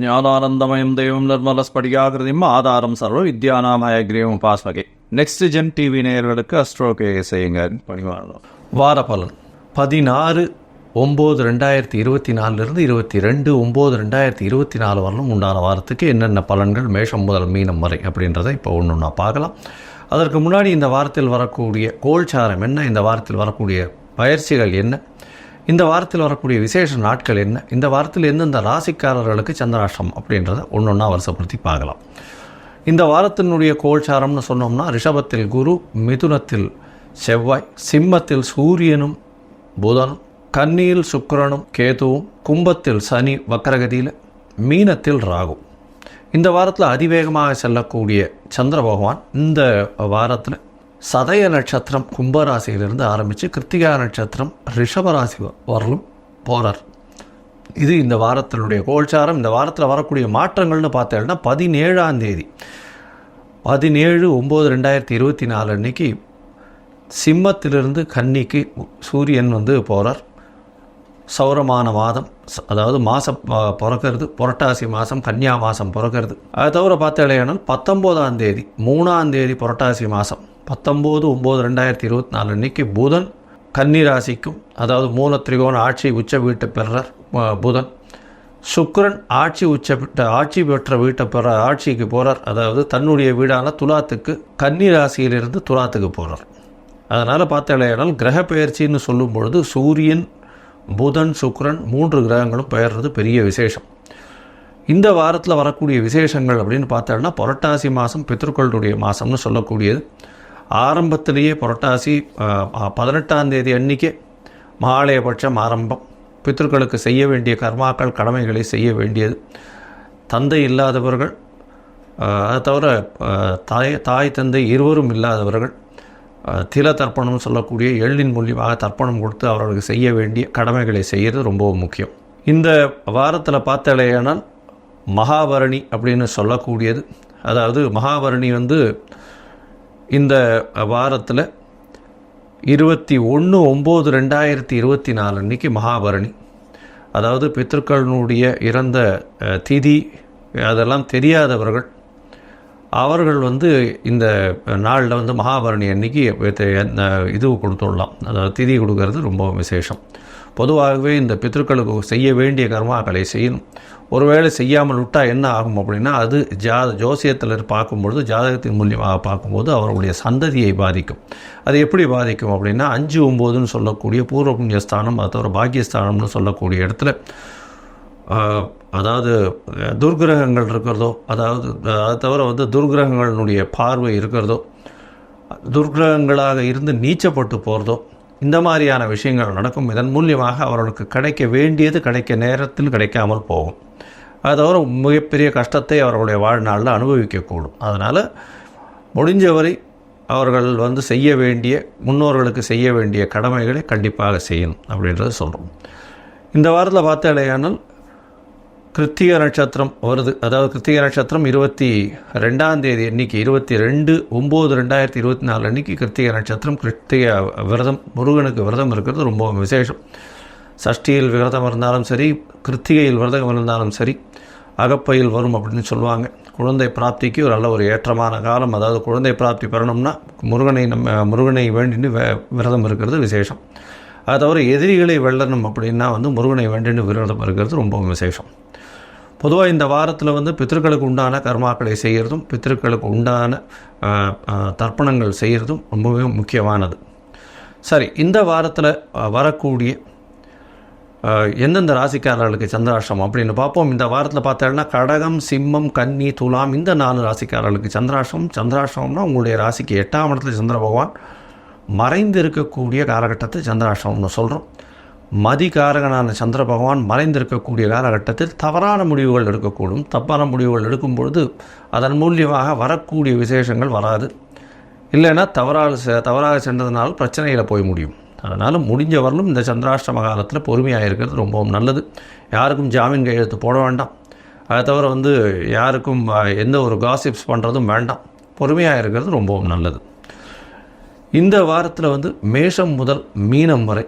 ஞானானந்தமயம் தெய்வம் நிர்மலஸ்படிகாகிருதியும் ஆதாரம் சர்வ வித்யானாமய கிரீவம் உபாஸ்மகே. நெக்ஸ்ட் ஜென் டிவி நேயர்களுக்கு அஸ்ட்ரோகே செய்யுங்க பணிவாளம். வார பலன் 16/9/2024 22/9/2024 வரலும் உண்டான வாரத்துக்கு என்னென்ன பலன்கள் மேஷம் முதல் மீனம் வரை அப்படின்றத இப்போ ஒன்று பார்க்கலாம். அதற்கு முன்னாடி இந்த வாரத்தில் வரக்கூடிய கோல்சாரம் என்ன, இந்த வாரத்தில் வரக்கூடிய பயிற்சிகள் என்ன, இந்த வாரத்தில் வரக்கூடிய விசேஷ நாட்கள் என்ன, இந்த வாரத்தில் எந்தெந்த ராசிக்காரர்களுக்கு சந்திராஷ்டம் அப்படின்றத ஒன்றா வருஷப்படுத்தி பார்க்கலாம். இந்த வாரத்தினுடைய கோல்சாரம்னு சொன்னோம்னா ரிஷபத்தில் குரு, மிதுனத்தில் செவ்வாய், சிம்மத்தில் சூரியனும் புதனும், கன்னியில் சுக்கிரனும் கேதுவும், கும்பத்தில் சனி வக்கரகதியில், மீனத்தில் ராகு. இந்த வாரத்தில் அதிவேகமாக செல்லக்கூடிய சந்திர பகவான் இந்த வாரத்தில் சதய நட்சத்திரம் கும்பராசியிலிருந்து ஆரம்பித்து கிருத்திகா நட்சத்திரம் ரிஷபராசி வரலும் போகிறார். இது இந்த வாரத்தினுடைய கோல்சாரம். இந்த வாரத்தில் வரக்கூடிய மாற்றங்கள்னு பார்த்தேன்னா 17ஆம் தேதி 17/9/2024 அன்னைக்கு சிம்மத்திலிருந்து கன்னிக்கு சூரியன் போகிறார். சௌரமான மாதம், அதாவது மாதம் பிறக்கிறது புரட்டாசி மாதம், கன்னியா மாதம் பிறக்கிறது. அதை தவிர பார்த்தேனால் 19ஆம் தேதி 3ஆம் தேதி புரட்டாசி மாதம் 19/9/2024 அன்னைக்கு புதன் கன்னி ராசிக்கும், அதாவது மூல திரிகோண ஆட்சி உச்ச வீட்டை பெறார் புதன். சுக்கிரன் ஆட்சி பெற்ற வீட்டை ஆட்சிக்கு போகிறார், அதாவது தன்னுடைய வீடான துலாத்துக்கு கன்னி ராசியிலிருந்து துலாத்துக்கு போகிறார். அதனால் பார்த்தேனால் கிரக பெயர்ச்சின்னு சொல்லும் பொழுது சூரியன் புதன் சுக்கிரன் 3 கிரகங்களும் பெயர்றது பெரிய விசேஷம். இந்த வாரத்தில் வரக்கூடிய விசேஷங்கள் அப்படின்னு பார்த்தோம்னா புரட்டாசி மாதம் பித்ருக்களுடைய மாதம்னு சொல்லக்கூடியது. ஆரம்பத்திலேயே புரட்டாசி 18ஆம் தேதி அன்றைக்கே மகாலயபட்சம் ஆரம்பம். பித்ருக்களுக்கு செய்ய வேண்டிய கர்மாக்கள் கடமைகளை செய்ய வேண்டியது. தந்தை இல்லாதவர்கள், அதை தவிர தாய் தந்தை இருவரும் இல்லாதவர்கள் தில தர்ப்பணம் சொல்லக்கூடிய எள்ளின் மூலியமாக தர்ப்பணம் கொடுத்து அவர்களுக்கு செய்ய வேண்டிய கடமைகளை செய்கிறது ரொம்ப முக்கியம். இந்த வாரத்தில் பார்த்தாலேயானால் மகாபரணி அப்படின்னு சொல்லக்கூடியது, அதாவது மகாபரணி இந்த வாரத்தில் 21/9/2024 அன்றைக்கி மகாபரணி. அதாவது பித்ருக்களுடைய இறந்த திதி அதெல்லாம் தெரியாதவர்கள் அவர்கள் இந்த நாளில் மகாபரணி அன்னைக்கு இது கொடுத்துடலாம், அதாவது திதி கொடுக்கறது ரொம்ப விசேஷம். பொதுவாகவே இந்த பித்ருக்களுக்கு செய்ய வேண்டிய கர்மாக்களை செய்யணும். ஒருவேளை செய்யாமல் விட்டால் என்ன ஆகும் அப்படின்னா அது ஜோசியத்தில் பார்க்கும்பொழுது, ஜாதகத்தின் மூலியமாக பார்க்கும்போது அவர்களுடைய சந்ததியை பாதிக்கும். அது எப்படி பாதிக்கும் அப்படின்னா 5/9ன்னு சொல்லக்கூடிய பூர்வ புண்ணியஸ்தானம், அது தவிர பாக்கியஸ்தானம்னு சொல்லக்கூடிய இடத்துல அதாவது துர்கிரகங்கள் இருக்கிறதோ, அதாவது அது தவிர துர்கிரகங்களுடைய பார்வை இருக்கிறதோ, துர்கிரகங்களாக இருந்து நீச்சப்பட்டு போகிறதோ, இந்த மாதிரியான விஷயங்கள் நடக்கும். இதன் மூலியமாக அவர்களுக்கு கிடைக்க வேண்டியது கிடைக்க நேரத்தில் கிடைக்காமல் போகும். அது தவிர மிகப்பெரிய கஷ்டத்தை அவர்களுடைய வாழ்நாளில் அனுபவிக்கக்கூடும். அதனால் முடிஞ்சவரை அவர்கள் செய்ய வேண்டிய, முன்னோர்களுக்கு செய்ய வேண்டிய கடமைகளை கண்டிப்பாக செய்யணும் அப்படின்றத சொல்கிறோம். இந்த வாரத்தில் பார்த்தாலேயானால் கிருத்திகை நட்சத்திரம் வருது. அதாவது கிருத்திகை நட்சத்திரம் 22ஆம் தேதி அன்றைக்கி 22/9/2024 அன்றைக்கி கிருத்திகை நட்சத்திரம். கிருத்திகை விரதம், முருகனுக்கு விரதம் இருக்கிறது ரொம்ப விசேஷம். சஷ்டியில் விரதம் இருந்தாலும் சரி, கிருத்திகையில் விரதம் இருந்தாலும் சரி, அகப்பையில் வரும் அப்படின்னு சொல்லுவாங்க. குழந்தை பிராப்திக்கு ஒரு நல்ல ஒரு ஏற்றமான காலம். அதாவது குழந்தை பிராப்தி பெறணும்னா முருகனை வேண்டின்னு விரதம் இருக்கிறது விசேஷம். அது தவிர எதிரிகளை வெல்லணும் அப்படின்னா முருகனை வேண்டின்னு விரதம் இருக்கிறது ரொம்ப விசேஷம். பொதுவாக இந்த வாரத்தில் பித்ருக்களுக்கு உண்டான கர்மாக்களை செய்கிறதும் பித்ருக்களுக்கு உண்டான தர்ப்பணங்கள் செய்கிறதும் ரொம்பவே முக்கியமானது. சரி, இந்த வாரத்தில் வரக்கூடிய எந்தெந்த ராசிக்காரர்களுக்கு சந்திராஷ்டம் அப்படின்னு பார்ப்போம். இந்த வாரத்தில் பார்த்தோம்னா கடகம், சிம்மம், கன்னி, துலாம் இந்த 4 ராசிக்காரர்களுக்கு சந்திராஷ்டம். சந்திராஷ்டம்னா உங்களுடைய ராசிக்கு 8ஆம் இடத்துல சந்திர பகவான் மறைந்து இருக்கக்கூடிய காலகட்டத்தை சந்திராஷ்டம்னு சொல்கிறோம். மதிகாரகனான சந்திர பகவான் மறைந்திருக்கக்கூடிய காலகட்டத்தில் தவறான முடிவுகள் எடுக்கக்கூடும். தப்பான முடிவுகள் எடுக்கும் பொழுது அதன் மூலியமாக வரக்கூடிய விசேஷங்கள் வராது. இல்லைன்னா தவறாக சென்றதுனால பிரச்சனையில் போய் முடியும். அதனால் முடிஞ்ச வரலும் இந்த சந்திராஷ்டம காலத்தில் பொறுமையாக இருக்கிறது ரொம்பவும் நல்லது. யாருக்கும் ஜாமீன் கையெழுத்து போட வேண்டாம். அதை தவிர யாருக்கும் எந்த ஒரு காசிப்ஸ் பண்ணுறதும் வேண்டாம். பொறுமையாக இருக்கிறது ரொம்பவும் நல்லது. இந்த வாரத்தில் மேஷம் முதல் மீனம் வரை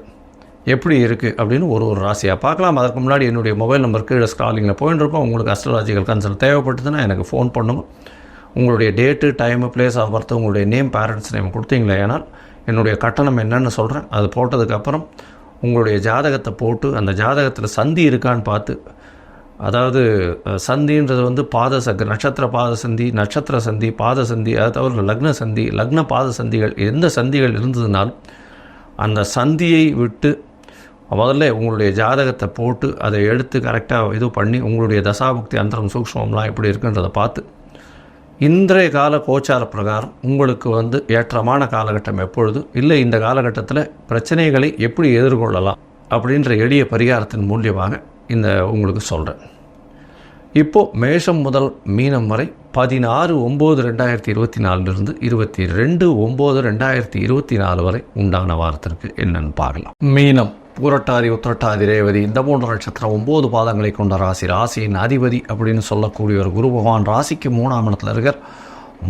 எப்படி இருக்குது அப்படின்னு ஒரு ராசியாக பார்க்கலாம். அதற்கு முன்னாடி என்னுடைய மொபைல் நம்பர் கீழே ஸ்க்ராலிங்கில் போயின்னு இருக்கோம். உங்களுக்கு அஸ்ட்ராலஜிக்கல் கன்சல்ட் தேவைப்பட்டதுன்னா எனக்கு ஃபோன் பண்ணுங்க. உங்களுடைய date, time, place of birth, உங்களுடைய நேம், பேரண்ட்ஸ் நேம் கொடுத்தீங்களே ஏனால் என்னுடைய கட்டணம் என்னென்னு சொல்கிறேன். அது போட்டதுக்கப்புறம் உங்களுடைய ஜாதகத்தை போட்டு அந்த ஜாதகத்தில் சந்தி இருக்கான்னு பார்த்து, அதாவது சந்தின்றது வந்து நட்சத்திர பாத சந்தி, நட்சத்திர சந்தி, பாத சந்தி, அது தவிர லக்ன சந்தி, லக்ன பாத சந்திகள், எந்த சந்திகள் இருந்ததுனாலும் அந்த சந்தியை விட்டு முதல்ல உங்களுடைய ஜாதகத்தை போட்டு அதை எடுத்து கரெக்டாக இது பண்ணி உங்களுடைய தசாபுக்தி அந்தரம் சூக்ஷ்மம்லாம் எப்படி இருக்குன்றதை பார்த்து இன்றைய கால கோச்சார பிரகாரம் உங்களுக்கு வந்து ஏற்றமான காலகட்டம் எப்பொழுது, இல்லை இந்த காலகட்டத்தில் பிரச்சனைகளை எப்படி எதிர்கொள்ளலாம் அப்படின்ற எளிய பரிகாரத்தின் மூலியமாக இந்த உங்களுக்கு சொல்கிறேன். இப்போது மேஷம் முதல் மீனம் வரை 16/9/2024 22/9/2024 வரை உண்டான வாரத்திற்கு என்னென்னு பார்க்கலாம். மீனம், பூரட்டாதி, உத்திரட்டாதி, ரேவதி இந்த 3 நட்சத்திரம் 9 பாதங்களை கொண்ட ராசி. ராசியின் அதிபதி அப்படின்னு சொல்லக்கூடிய ஒரு குரு பகவான் ராசிக்கு 3ஆம் இடத்துல இருக்கார்.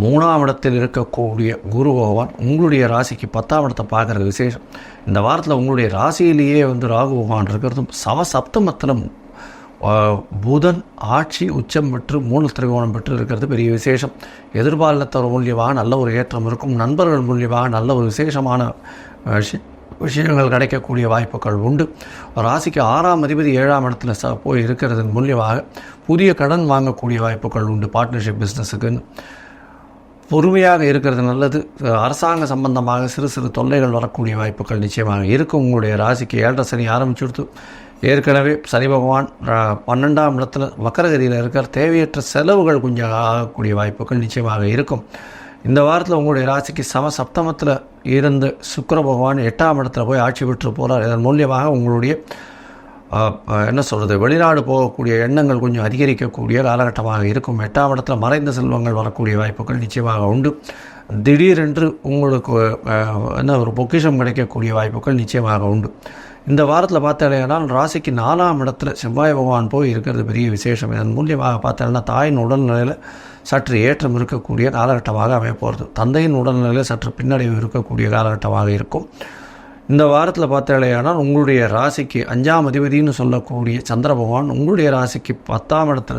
3ஆம் இடத்தில் இருக்கக்கூடிய குரு பகவான் உங்களுடைய ராசிக்கு 10ஆம் இடத்தை பார்க்குறது விசேஷம். இந்த வாரத்தில் உங்களுடைய ராசியிலேயே வந்து ராகு பகவான் இருக்கிறதும் சப்தமத்தில் புதன் ஆட்சி உச்சம் பெற்று 3 திரிகோணம் பெற்று இருக்கிறது பெரிய விசேஷம். எதிர்பாலத்தவர் மூலியமாக நல்ல ஒரு ஏற்றம் இருக்கும். நண்பர்கள் மூலியமாக நல்ல ஒரு விசேஷமான விஷயங்கள் கிடைக்கக்கூடிய வாய்ப்புகள் உண்டு. ராசிக்கு 6ஆம் அதிபதி 7ஆம் இடத்துல போய் இருக்கிறதன் மூலியமாக புதிய கடன் வாங்கக்கூடிய வாய்ப்புகள் உண்டு. பார்ட்னர்ஷிப் பிஸ்னஸுக்குன்னு பொறுமையாக இருக்கிறது நல்லது. அரசாங்க சம்பந்தமாக சிறு சிறு தொல்லைகள் வரக்கூடிய வாய்ப்புகள் நிச்சயமாக இருக்கும். உங்களுடைய ராசிக்கு 7.5 சனி ஆரம்பிச்சுடுத்து. ஏற்கனவே சனி பகவான் 12ஆம் இடத்துல வக்கரகதியில் இருக்கிற தேவையற்ற செலவுகள் கொஞ்சம் ஆகக்கூடிய வாய்ப்புகள் நிச்சயமாக இருக்கும். இந்த வாரத்தில் உங்களுடைய ராசிக்கு சப்தமத்தில் இருந்த சுக்கிர பகவான் 8ஆம் இடத்துல போய் ஆட்சி பெற்று போகிறார். இதன் மூலியமாக உங்களுடைய வெளிநாடு போகக்கூடிய எண்ணங்கள் கொஞ்சம் அதிகரிக்கக்கூடிய காலகட்டமாக இருக்கும். 8ஆம் இடத்துல மறைந்த செல்வங்கள் வரக்கூடிய வாய்ப்புகள் நிச்சயமாக உண்டு. திடீரென்று உங்களுக்கு ஒரு பொக்கிஷம் கிடைக்கக்கூடிய வாய்ப்புகள் நிச்சயமாக உண்டு. இந்த வாரத்தில் பார்த்தாலேனால் ராசிக்கு 4ஆம் இடத்துல செவ்வாய் பகவான் போய் இருக்கிறது பெரிய விசேஷம். இதன் மூலியமாக பார்த்தாலேன்னா தாயின் உடல்நிலையில் சற்று ஏற்றம் இருக்கக்கூடிய காலகட்டமாக அமைய போகிறது. தந்தையின் உடல்நிலையில் சற்று பின்னடைவு இருக்கக்கூடிய காலகட்டமாக இருக்கும். இந்த வாரத்தில் பார்த்தாலேயானால் உங்களுடைய ராசிக்கு 5ஆம் அதிபதினு சொல்லக்கூடிய சந்திர பகவான் உங்களுடைய ராசிக்கு 10ஆம் இடத்துல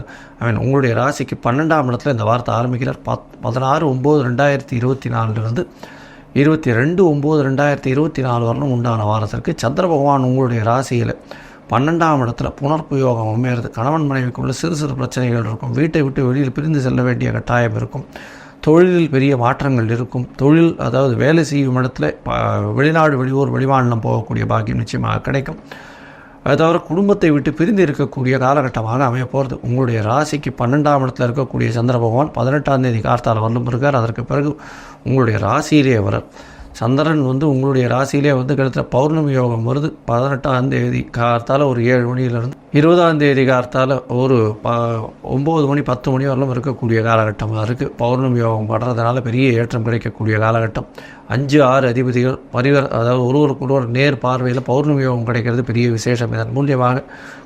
உங்களுடைய ராசிக்கு 12ஆம் இடத்துல இந்த வாரத்தை ஆரம்பிக்கிறார். 16/9/2024 22/9/2024 வரணும் உண்டான வாரத்திற்கு சந்திர பகவான் உங்களுடைய ராசியில் 12ஆம் இடத்துல புனர்ப்பு யோகம் அமையிறது. கணவன் மனைவிக்குள்ள சிறு சிறு பிரச்சனைகள் இருக்கும். வீட்டை விட்டு வெளியில் பிரிந்து செல்ல வேண்டிய கட்டாயம் இருக்கும். தொழிலில் பெரிய மாற்றங்கள் இருக்கும். தொழில், அதாவது வேலை செய்யும் இடத்துல வெளிநாடு, வெளியூர், வெளிமாநிலம் போகக்கூடிய பாக்கியம் நிச்சயமாக கிடைக்கும். அது தவிர குடும்பத்தை விட்டு பிரிந்து இருக்கக்கூடிய காலகட்டமாக அமைய போகிறது. உங்களுடைய ராசிக்கு 12ஆம் இடத்துல இருக்கக்கூடிய சந்திர பகவான் 18ஆம் தேதி கார்த்தால வரலும் இருக்கார். அதற்கு பிறகு உங்களுடைய ராசியிலே வரார். சந்திரன் உங்களுடைய ராசியிலே கிட்டத்தட்ட பௌர்ணமி யோகம் வருது. 18ஆம் தேதி கார்த்தால ஒரு 7 மணியிலிருந்து 20ஆம் தேதி கார்த்தால ஒரு 9 மணி 10 மணி வரலும் இருக்கக்கூடிய காலகட்டமாக இருக்குது. பௌர்ணமி யோகம் படுறதுனால பெரிய ஏற்றம் கிடைக்கக்கூடிய காலகட்டம். 5-6 அதிபதிகள் அதாவது ஒருவருக்கொருவர் நேர் பார்வையில் பௌர்ணமி யோகம் கிடைக்கிறது பெரிய விசேஷம். இதன் மூலியமாக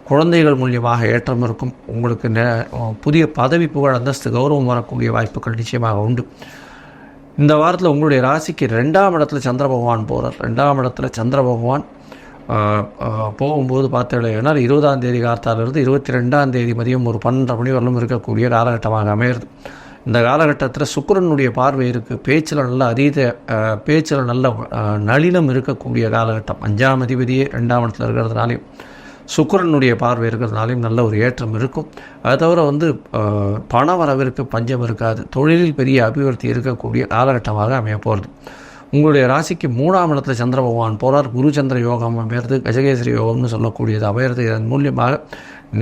குழந்தைகள் மூலியமாக ஏற்றம் இருக்கும். உங்களுக்கு புதிய பதவி, புகழ், அந்தஸ்து, கௌரவம் வரக்கூடிய வாய்ப்புகள் நிச்சயமாக உண்டு. இந்த வாரத்தில் உங்களுடைய ராசிக்கு 2ஆம் இடத்துல சந்திர பகவான் போகிறார். 2ஆம் இடத்துல சந்திர பகவான் போகும்போது பார்த்தீங்கன்னா 20ஆம் தேதி கார்த்தாலிருந்து 22ஆம் தேதி மதியம் ஒரு 12 மணி வரலும் இருக்கக்கூடிய காலகட்டமாக அமையிறது. இந்த காலகட்டத்தில் சுக்கிரனுடைய பார்வை இருக்குது. பேச்சில் நல்ல நளினம் இருக்கக்கூடிய காலகட்டம். 5ஆம் அதிபதியே 2ஆம் இடத்துல இருக்கிறதுனாலையும் சுக்கிரனுடைய பார்வை இருக்கிறதுனாலையும் நல்ல ஒரு ஏற்றம் இருக்கும். அது தவிர பண வரவிற்கு பஞ்சம் இருக்காது. தொழிலில் பெரிய அபிவிருத்தி இருக்கக்கூடிய காலகட்டமாக அமைய போகிறது. உங்களுடைய ராசிக்கு 3ஆம் இடத்துல சந்திர பகவான் போகிறார். குரு சந்திர யோகம் அமையிறது. கஜகேசரி யோகம்னு சொல்லக்கூடியது அமையிறது. இதன் மூலியமாக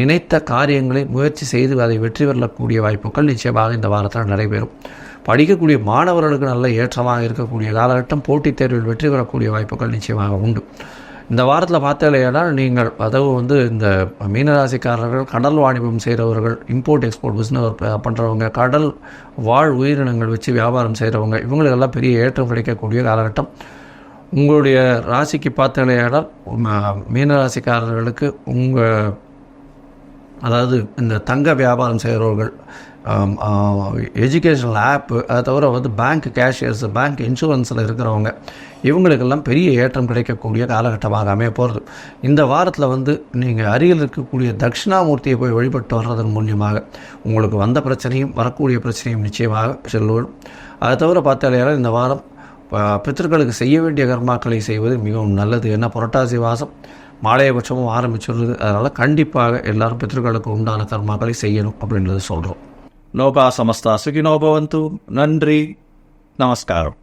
நினைத்த காரியங்களை முயற்சி செய்து அதை வெற்றி பெறக்கூடிய வாய்ப்புகள் நிச்சயமாக இந்த வாரத்தில் நடைபெறும். படிக்கக்கூடிய மாணவர்களுக்கு நல்ல ஏற்றமாக இருக்கக்கூடிய காலகட்டம். போட்டித் தேர்வில் வெற்றி பெறக்கூடிய வாய்ப்புகள் நிச்சயமாக உண்டு. இந்த வாரத்தில் பார்த்தாலேயானால் நீங்கள் அதாவது இந்த மீனராசிக்காரர்கள், கடல் வாணிபம் செய்கிறவர்கள், இம்போர்ட் எக்ஸ்போர்ட் பிஸ்னஸ் பண்ணுறவங்க, கடல் வாழ் உயிரினங்கள் வச்சு வியாபாரம் செய்கிறவங்க, இவங்களுக்கெல்லாம் பெரிய ஏற்றம் கிடைக்கக்கூடிய காலகட்டம். உங்களுடைய ராசிக்கு பார்த்தாலேயானால் மீனராசிக்காரர்களுக்கு அதாவது இந்த தங்க வியாபாரம் செய்கிறவர்கள், எஜுகேஷனல் ஆப்பு, அதை தவிர வந்து பேங்க் கேஷியர்ஸ், பேங்க் இன்சூரன்ஸில் இருக்கிறவங்க, இவங்களுக்கெல்லாம் பெரிய ஏற்றம் கிடைக்கக்கூடிய காலகட்டமாக அமைய போகிறது. இந்த வாரத்தில் வந்து நீங்கள் அருகில் இருக்கக்கூடிய தட்சிணாமூர்த்தியை போய் வழிபட்டு வர்றதன் மூலியமாக உங்களுக்கு வந்த பிரச்சனையும் வரக்கூடிய பிரச்சனையும் நிச்சயமாக செல்லும். அதை தவிர பார்த்தாலே இந்த வாரம் பித்தர்களுக்கு செய்ய வேண்டிய கர்மாக்களை செய்வது மிகவும் நல்லது. ஏன்னா புரட்டாசி மாதம் மாலையபட்சமும் ஆரம்பிச்சுள்ளது. அதனால் கண்டிப்பாக எல்லாரும் பித்தர்களுக்கு உண்டான கர்மாக்களை செய்யணும் அப்படின்றத சொல்கிறோம். லோகா சமஸ்தா சுகினோ பவந்து. நன்றி, நமஸ்காரம்.